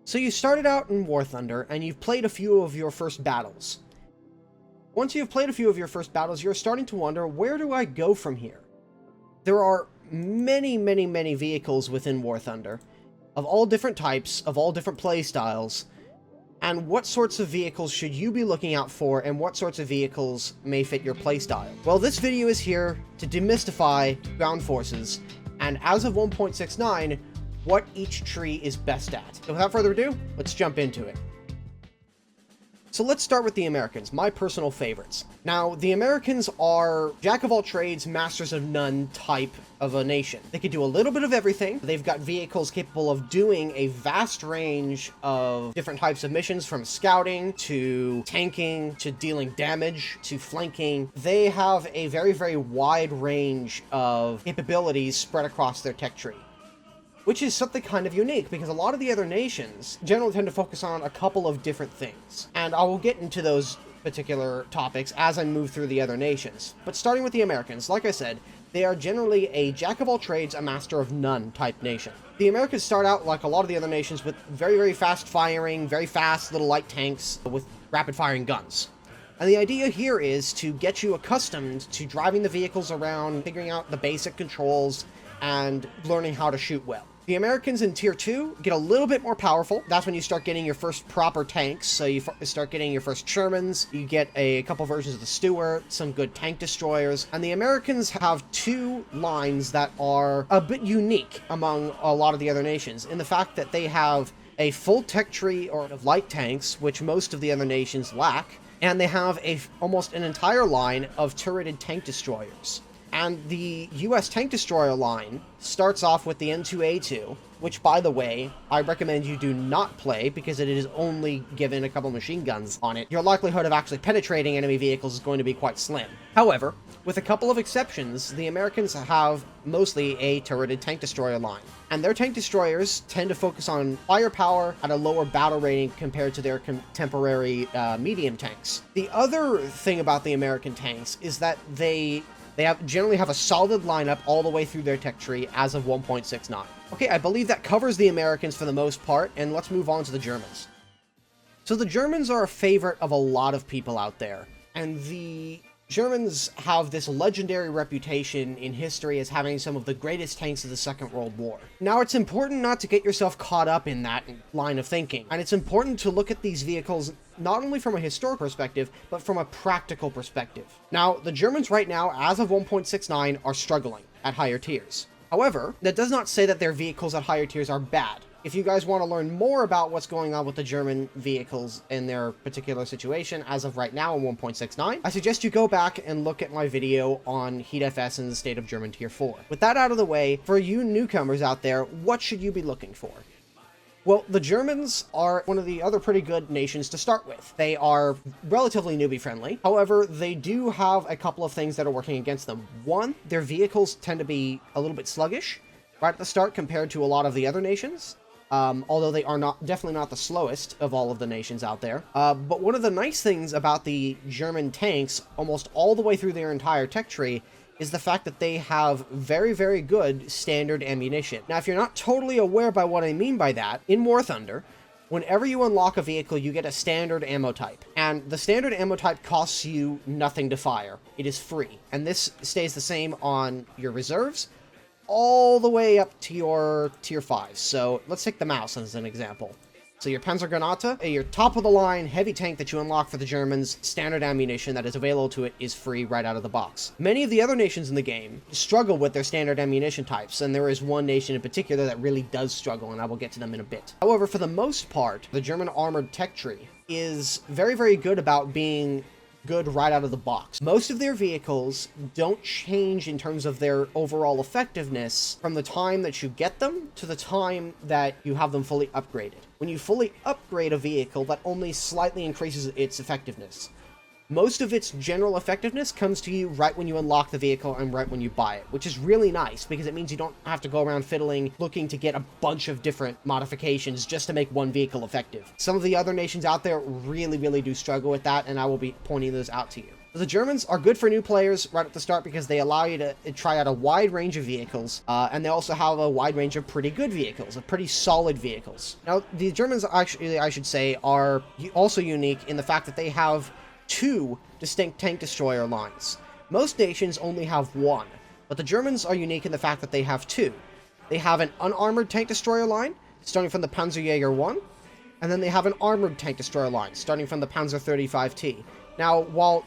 So you started out in War Thunder, and you've played a few of your first battles. Once you've played a few of your first battles, you're starting to wonder, where do I go from here? There are many, many, many vehicles within War Thunder, of all different types, of all different play styles, and what sorts of vehicles should you be looking out for, and what sorts of vehicles may fit your playstyle? Well, this video is here to demystify ground forces, and as of 1.69, what each tree is best at. So without further ado, let's jump into it. So let's start with the Americans, my personal favorites. Now, the Americans are jack-of-all-trades, masters-of-none type of a nation. They can do a little bit of everything. They've got vehicles capable of doing a vast range of different types of missions, from scouting, to tanking, to dealing damage, to flanking. They have a very, very wide range of capabilities spread across their tech tree, which is something kind of unique, because a lot of the other nations generally tend to focus on a couple of different things. And I will get into those particular topics as I move through the other nations. But starting with the Americans, like I said, they are generally a jack-of-all-trades, a master-of-none type nation. The Americans start out, like a lot of the other nations, with very, very fast-firing, very fast little light tanks with rapid-firing guns. And the idea here is to get you accustomed to driving the vehicles around, figuring out the basic controls, and learning how to shoot well. The Americans in Tier 2 get a little bit more powerful. That's when you start getting your first proper tanks. So you start getting your first Shermans, you get a couple versions of the Stuart, some good tank destroyers, and the Americans have two lines that are a bit unique among a lot of the other nations, in the fact that they have a full tech tree of light tanks, which most of the other nations lack, and they have almost an entire line of turreted tank destroyers. And the US tank destroyer line starts off with the M2A2, which, by the way, I recommend you do not play because it is only given a couple machine guns on it. Your likelihood of actually penetrating enemy vehicles is going to be quite slim. However, with a couple of exceptions, the Americans have mostly a turreted tank destroyer line. And their tank destroyers tend to focus on firepower at a lower battle rating compared to their contemporary medium tanks. The other thing about the American tanks is that they generally have a solid lineup all the way through their tech tree as of 1.69. Okay, I believe that covers the Americans for the most part, and let's move on to the Germans. So the Germans are a favorite of a lot of people out there, and the Germans have this legendary reputation in history as having some of the greatest tanks of the Second World War. Now, it's important not to get yourself caught up in that line of thinking, and it's important to look at these vehicles not only from a historic perspective, but from a practical perspective. Now, the Germans right now, as of 1.69, are struggling at higher tiers. However, that does not say that their vehicles at higher tiers are bad. If you guys want to learn more about what's going on with the German vehicles in their particular situation as of right now in 1.69, I suggest you go back and look at my video on Heat FS and the state of German Tier 4. With that out of the way, for you newcomers out there, what should you be looking for? Well, the Germans are one of the other pretty good nations to start with. They are relatively newbie-friendly. However, they do have a couple of things that are working against them. One, their vehicles tend to be a little bit sluggish right at the start compared to a lot of the other nations. Although they are definitely not the slowest of all of the nations out there. But one of the nice things about the German tanks, almost all the way through their entire tech tree, is the fact that they have very, very good standard ammunition. Now, if you're not totally aware by what I mean by that, in War Thunder, whenever you unlock a vehicle, you get a standard ammo type. And the standard ammo type costs you nothing to fire. It is free. And this stays the same on your reserves, all the way up to your Tier 5. So let's take the Maus as an example. So your Panzergranate, your top-of-the-line heavy tank that you unlock for the Germans, standard ammunition that is available to it is free right out of the box. Many of the other nations in the game struggle with their standard ammunition types, and there is one nation in particular that really does struggle, and I will get to them in a bit. However, for the most part, the German armored tech tree is very, very good about being good right out of the box. Most of their vehicles don't change in terms of their overall effectiveness from the time that you get them to the time that you have them fully upgraded. When you fully upgrade a vehicle, that only slightly increases its effectiveness. Most of its general effectiveness comes to you right when you unlock the vehicle and right when you buy it, which is really nice because it means you don't have to go around fiddling, looking to get a bunch of different modifications just to make one vehicle effective. Some of the other nations out there really, really do struggle with that, and I will be pointing those out to you. The Germans are good for new players right at the start because they allow you to try out a wide range of vehicles, and they also have a wide range of pretty good vehicles, of pretty solid vehicles. Now, the Germans actually, I should say, are also unique in the fact that they have 2 distinct tank destroyer lines. Most nations only have 1, but the Germans are unique in the fact that they have 2. They have an unarmored tank destroyer line, starting from the Panzerjäger 1, and then they have an armored tank destroyer line, starting from the Panzer 35T. Now, while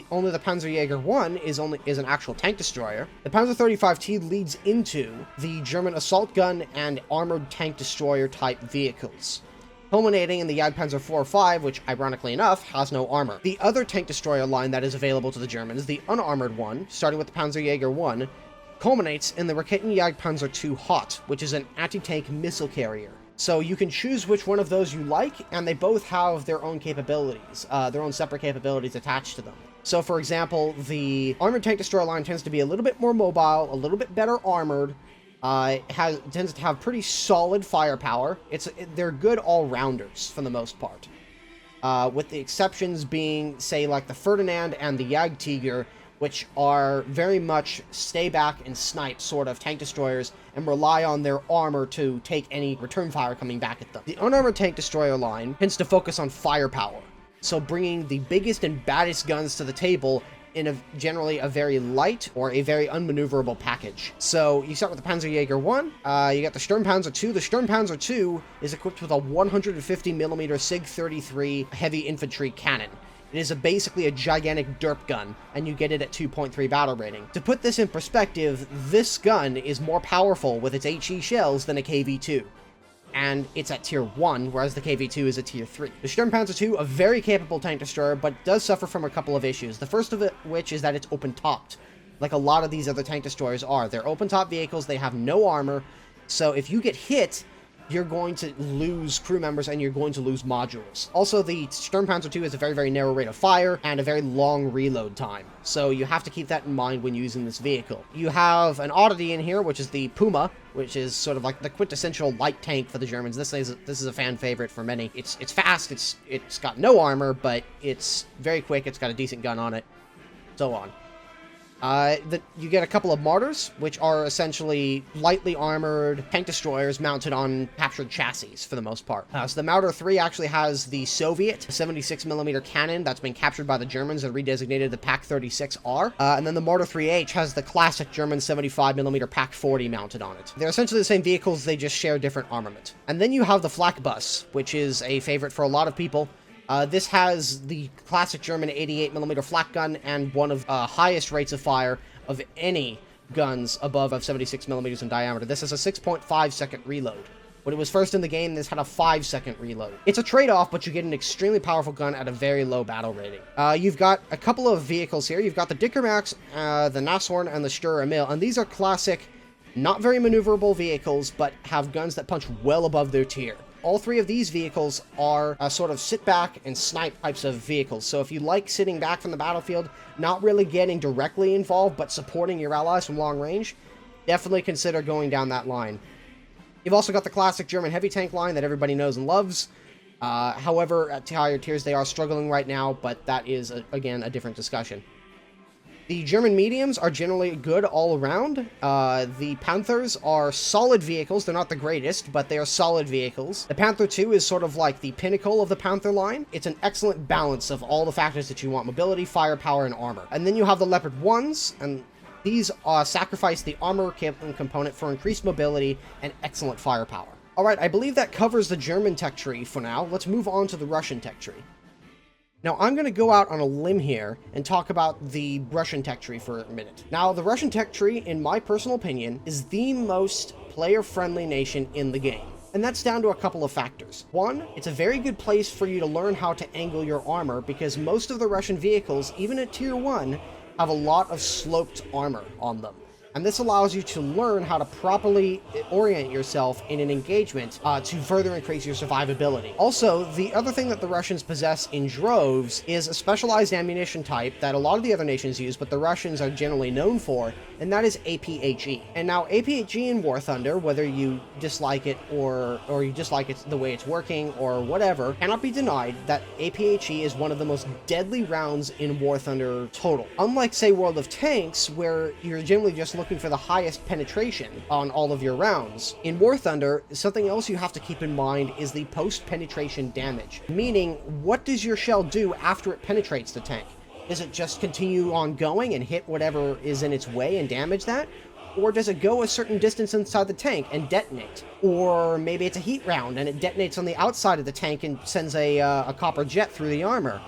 only the Panzerjäger 1 is an actual tank destroyer, the Panzer 35T leads into the German assault gun and armored tank destroyer type vehicles, culminating in the Jagdpanzer 4-5, which, ironically enough, has no armor. The other tank destroyer line that is available to the Germans, the unarmored one, starting with the Panzerjäger 1, culminates in the Raketen Jagdpanzer II Hot, which is an anti-tank missile carrier. So you can choose which one of those you like, and they both have their own capabilities, their own separate capabilities attached to them. So, for example, the armored tank destroyer line tends to be a little bit more mobile, a little bit better armored, tends to have pretty solid firepower. They're good all-rounders for the most part, with the exceptions being, say, like the Ferdinand and the Jagdtiger, which are very much stay back and snipe sort of tank destroyers and rely on their armor to take any return fire coming back at them. The unarmored tank destroyer line tends to focus on firepower, so bringing the biggest and baddest guns to the table in generally a very light or a very unmaneuverable package. So you start with the Panzerjäger 1, you got the Sturmpanzer 2. The Sturmpanzer 2 is equipped with a 150mm SIG-33 heavy infantry cannon. It is basically a gigantic derp gun, and you get it at 2.3 battle rating. To put this in perspective, this gun is more powerful with its HE shells than a KV-2. And it's at tier 1, whereas the KV-2 is at tier 3. The Sturmpanzer 2, a very capable tank destroyer, but does suffer from a couple of issues. The first of which is that it's open-topped, like a lot of these other tank destroyers are. They're open-top vehicles, they have no armor, so if you get hit, you're going to lose crew members and you're going to lose modules. Also, the Sturmpanzer 2 has a very, very narrow rate of fire and a very long reload time, so you have to keep that in mind when using this vehicle. You have an oddity in here, which is the Puma, which is sort of like the quintessential light tank for the Germans. This is a fan favorite for many. It's fast, it's got no armor, but it's very quick, it's got a decent gun on it, so on. You get a couple of mortars, which are essentially lightly armored tank destroyers mounted on captured chassis for the most part. So the Marder 3 actually has the Soviet 76mm cannon that's been captured by the Germans and redesignated the Pak-36R. And then the Marder 3H has the classic German 75mm Pak-40 mounted on it. They're essentially the same vehicles, they just share different armament. And then you have the Flak Bus, which is a favorite for a lot of people. This has the classic German 88mm flak gun and one of highest rates of fire of any guns above 76mm in diameter. This has a 6.5 second reload. When it was first in the game, this had a 5-second reload. It's a trade-off, but you get an extremely powerful gun at a very low battle rating. You've got a couple of vehicles here. You've got the Dickermax, the Nashorn, and the Sturr Emil, and these are classic, not very maneuverable vehicles, but have guns that punch well above their tier. All 3 of these vehicles are sort of sit-back and snipe types of vehicles, so if you like sitting back from the battlefield, not really getting directly involved, but supporting your allies from long range, definitely consider going down that line. You've also got the classic German heavy tank line that everybody knows and loves. However, at higher tiers they are struggling right now, but that is, again, a different discussion. The German mediums are generally good all around. The Panthers are solid vehicles. They're not the greatest, but they are solid vehicles. The Panther II is sort of like the pinnacle of the Panther line. It's an excellent balance of all the factors that you want: mobility, firepower, and armor. And then you have the Leopard 1s, and these sacrifice the armor component for increased mobility and excellent firepower. Alright, I believe that covers the German tech tree for now. Let's move on to the Russian tech tree. Now, I'm going to go out on a limb here and talk about the Russian tech tree for a minute. Now, the Russian tech tree, in my personal opinion, is the most player-friendly nation in the game. And that's down to a couple of factors. One, it's a very good place for you to learn how to angle your armor, because most of the Russian vehicles, even at tier 1, have a lot of sloped armor on them. And this allows you to learn how to properly orient yourself in an engagement to further increase your survivability. Also, the other thing that the Russians possess in droves is a specialized ammunition type that a lot of the other nations use, but the Russians are generally known for, and that is APHE. And now APHE in War Thunder, whether you dislike it or you dislike it the way it's working or whatever, cannot be denied that APHE is one of the most deadly rounds in War Thunder total. Unlike, say, World of Tanks, where you're generally just looking for the highest penetration on all of your rounds, in War Thunder, something else you have to keep in mind is the post-penetration damage. Meaning, what does your shell do after it penetrates the tank? Does it just continue on going and hit whatever is in its way and damage that? Or does it go a certain distance inside the tank and detonate? Or maybe it's a heat round and it detonates on the outside of the tank and sends a copper jet through the armor?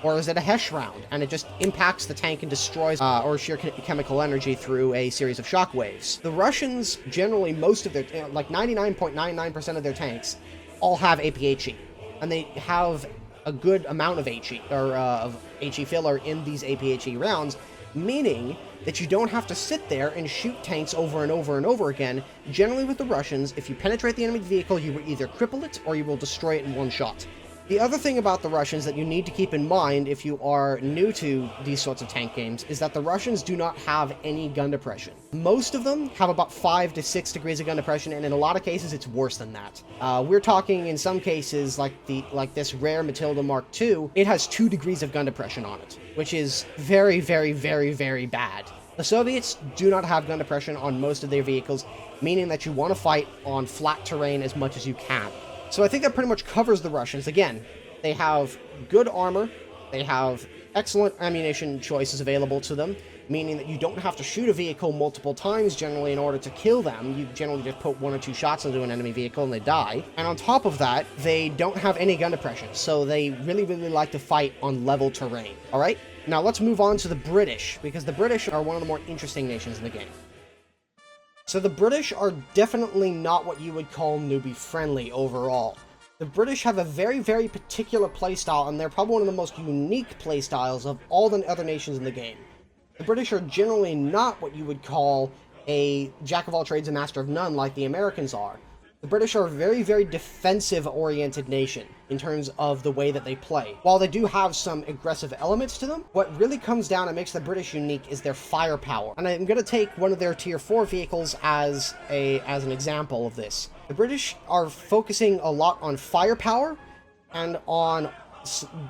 Or is it a Hesh round, and it just impacts the tank and destroys or sheer chemical energy through a series of shockwaves? The Russians, generally, most of their, like 99.99% of their tanks, all have APHE. And they have a good amount of HE, or of HE filler in these APHE rounds, meaning that you don't have to sit there and shoot tanks over and over and over again. Generally with the Russians, if you penetrate the enemy vehicle, you will either cripple it or you will destroy it in one shot. The other thing about the Russians that you need to keep in mind if you are new to these sorts of tank games is that the Russians do not have any gun depression. Most of them have about 5 to 6 degrees of gun depression, and in a lot of cases it's worse than that. We're talking in some cases like this rare Matilda Mark II, it has 2 degrees of gun depression on it, which is very, very, very, very bad. The Soviets do not have gun depression on most of their vehicles, meaning that you want to fight on flat terrain as much as you can. So I think that pretty much covers the Russians. Again, they have good armor, they have excellent ammunition choices available to them, meaning that you don't have to shoot a vehicle multiple times generally in order to kill them. You generally just put 1 or 2 shots into an enemy vehicle and they die. And on top of that, they don't have any gun depression, so they really, really like to fight on level terrain. Alright, now let's move on to the British, because the British are one of the more interesting nations in the game. So the British are definitely not what you would call newbie-friendly overall. The British have a very, very particular playstyle, and they're probably one of the most unique playstyles of all the other nations in the game. The British are generally not what you would call a jack-of-all-trades and master of none like the Americans are. The British are a very, very defensive-oriented nation in terms of the way that they play. While they do have some aggressive elements to them, what really comes down and makes the British unique is their firepower. And I'm going to take one of their Tier 4 vehicles as an example of this. The British are focusing a lot on firepower and on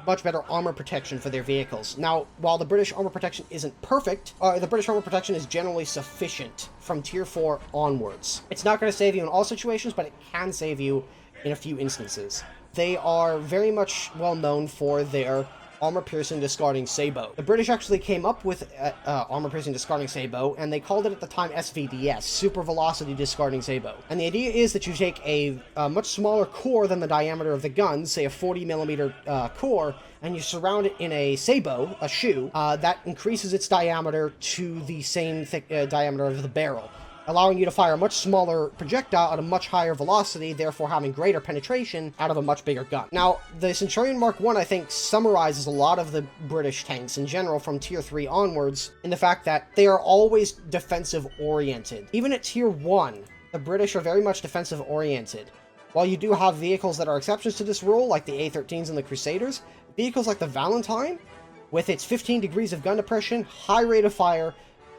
much better armor protection for their vehicles. Now, while the British armor protection isn't perfect, the British armor protection is generally sufficient from Tier 4 onwards. It's not going to save you in all situations, but it can save you in a few instances. They are very much well known for their armor-piercing discarding sabot. The British actually came up with armor-piercing discarding sabot, and they called it at the time SVDS, Super Velocity Discarding Sabot. And the idea is that you take a much smaller core than the diameter of the gun, say a 40mm core, and you surround it in a sabot, a shoe, that increases its diameter to the same diameter of the barrel, allowing you to fire a much smaller projectile at a much higher velocity, therefore having greater penetration out of a much bigger gun. Now, the Centurion Mark I, I think, summarizes a lot of the British tanks in general from Tier 3 onwards in the fact that they are always defensive-oriented. Even at Tier 1, the British are very much defensive-oriented. While you do have vehicles that are exceptions to this rule, like the A-13s and the Crusaders, vehicles like the Valentine, with its 15 degrees of gun depression, high rate of fire,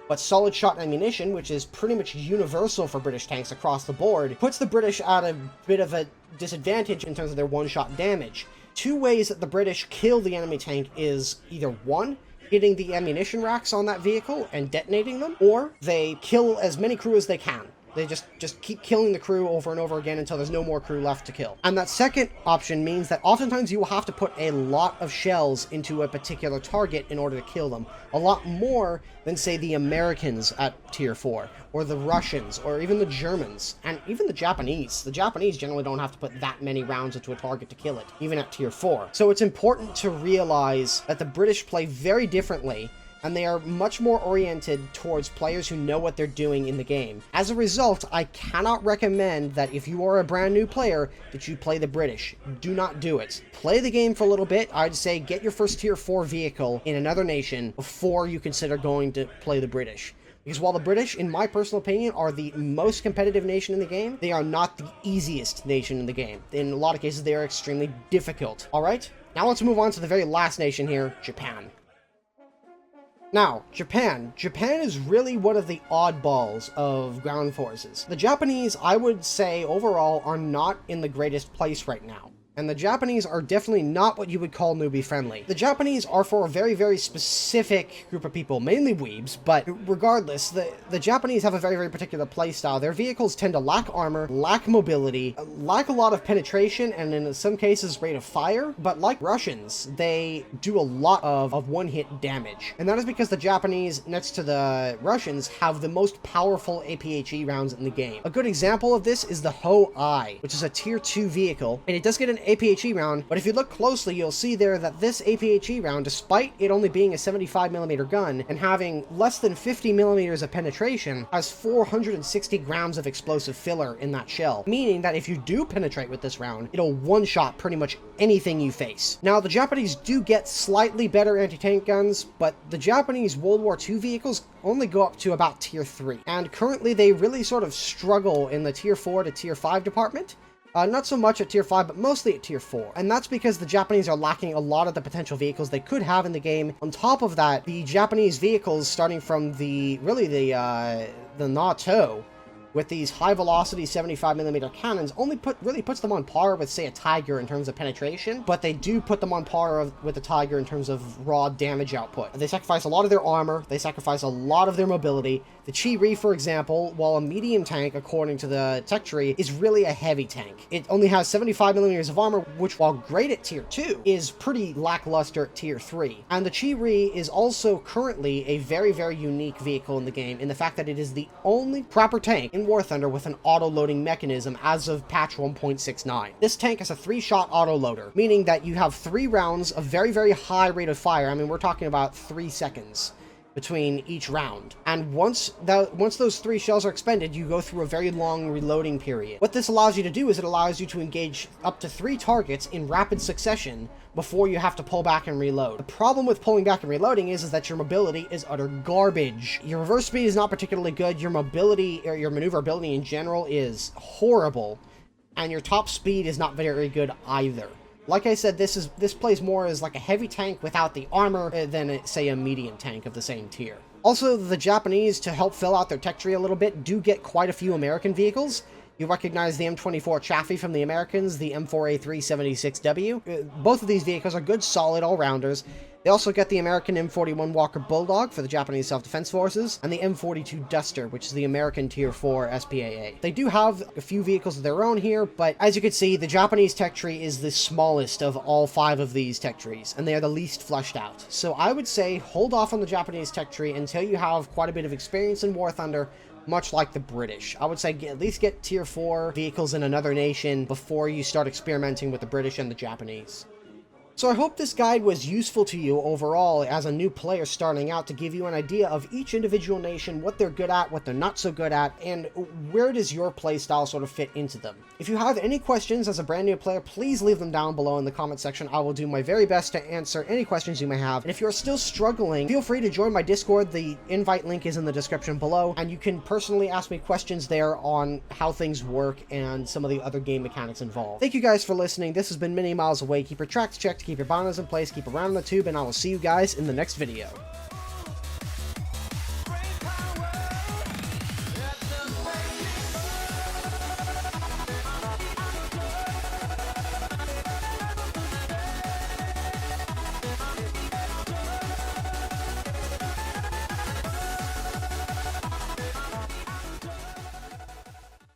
but solid shot ammunition, which is pretty much universal for British tanks across the board, puts the British at a bit of a disadvantage in terms of their one-shot damage. 2 ways that the British kill the enemy tank is either 1, hitting the ammunition racks on that vehicle and detonating them, or they kill as many crew as they can. They just keep killing the crew over and over again until there's no more crew left to kill. And that second option means that oftentimes you will have to put a lot of shells into a particular target in order to kill them. A lot more than, say, the Americans at Tier 4, or the Russians, or even the Germans, and even the Japanese. The Japanese generally don't have to put that many rounds into a target to kill it, even at Tier 4. So it's important to realize that the British play very differently, and they are much more oriented towards players who know what they're doing in the game. As a result, I cannot recommend that if you are a brand new player, that you play the British. Do not do it. Play the game for a little bit. I'd say get your first Tier 4 vehicle in another nation before you consider going to play the British. Because while the British, in my personal opinion, are the most competitive nation in the game, they are not the easiest nation in the game. In a lot of cases, they are extremely difficult. Alright, now let's move on to the very last nation here, Japan. Now, Japan. Japan is really one of the oddballs of ground forces. The Japanese, I would say, overall, are not in the greatest place right now. And the Japanese are definitely not what you would call newbie friendly. The Japanese are for a very, very specific group of people, mainly weebs, but regardless, the Japanese have a very, very particular playstyle. Their vehicles tend to lack armor, lack mobility, lack a lot of penetration, and in some cases rate of fire, but like Russians, they do a lot of one-hit damage. And that is because the Japanese, next to the Russians, have the most powerful APHE rounds in the game. A good example of this is the Ho-I, which is a tier 2 vehicle, and it does get an APHE round, but if you look closely, you'll see there that this APHE round, despite it only being a 75mm gun and having less than 50mm of penetration, has 460 grams of explosive filler in that shell, meaning that if you do penetrate with this round, it'll one-shot pretty much anything you face. Now, the Japanese do get slightly better anti-tank guns, but the Japanese World War II vehicles only go up to about tier 3, and currently they really sort of struggle in the tier 4 to tier 5 department. Not so much at tier 5, but mostly at tier 4. And that's because the Japanese are lacking a lot of the potential vehicles they could have in the game. On top of that, the Japanese vehicles, starting from the NATO, with these high-velocity 75mm cannons, only really puts them on par with, say, a Tiger in terms of penetration, but they do put them on par with the Tiger in terms of raw damage output. They sacrifice a lot of their armor, they sacrifice a lot of their mobility. The Chi-Ri, for example, while a medium tank, according to the tech tree, is really a heavy tank. It only has 75mm of armor, which, while great at tier 2, is pretty lackluster at tier 3. And the Chi-Ri is also currently a very, very unique vehicle in the game, in the fact that it is the only proper tank in War Thunder with an auto-loading mechanism as of patch 1.69. This tank has a 3-shot auto-loader, meaning that you have 3 rounds of very, very high rate of fire. I mean, we're talking about 3 seconds between each round. And once those 3 shells are expended, you go through a very long reloading period. What this allows you to do is it allows you to engage up to 3 targets in rapid succession before you have to pull back and reload. The problem with pulling back and reloading is that your mobility is utter garbage. Your reverse speed is not particularly good, your mobility, or your maneuverability in general is horrible, and your top speed is not very good either. Like I said, this plays more as like a heavy tank without the armor than, say, a medium tank of the same tier. Also, the Japanese, to help fill out their tech tree a little bit, do get quite a few American vehicles. You recognize the M24 Chaffee from the Americans, the M4A376W. Both of these vehicles are good, solid all-rounders. They also get the American M41 Walker Bulldog for the Japanese Self-Defense Forces, and the M42 Duster, which is the American Tier 4 SPAA. They do have a few vehicles of their own here, but as you can see, the Japanese tech tree is the smallest of all 5 of these tech trees, and they are the least fleshed out. So I would say hold off on the Japanese tech tree until you have quite a bit of experience in War Thunder, much like the British. I would say at least get tier 4 vehicles in another nation before you start experimenting with the British and the Japanese. So I hope this guide was useful to you overall as a new player starting out, to give you an idea of each individual nation, what they're good at, what they're not so good at, and where does your playstyle sort of fit into them. If you have any questions as a brand new player, please leave them down below in the comment section. I will do my very best to answer any questions you may have. And if you're still struggling, feel free to join my Discord. The invite link is in the description below, and you can personally ask me questions there on how things work and some of the other game mechanics involved. Thank you guys for listening. This has been Many Miles Away. Keep your tracks checked, keep your binders in place, keep around the tube, and I will see you guys in the next video.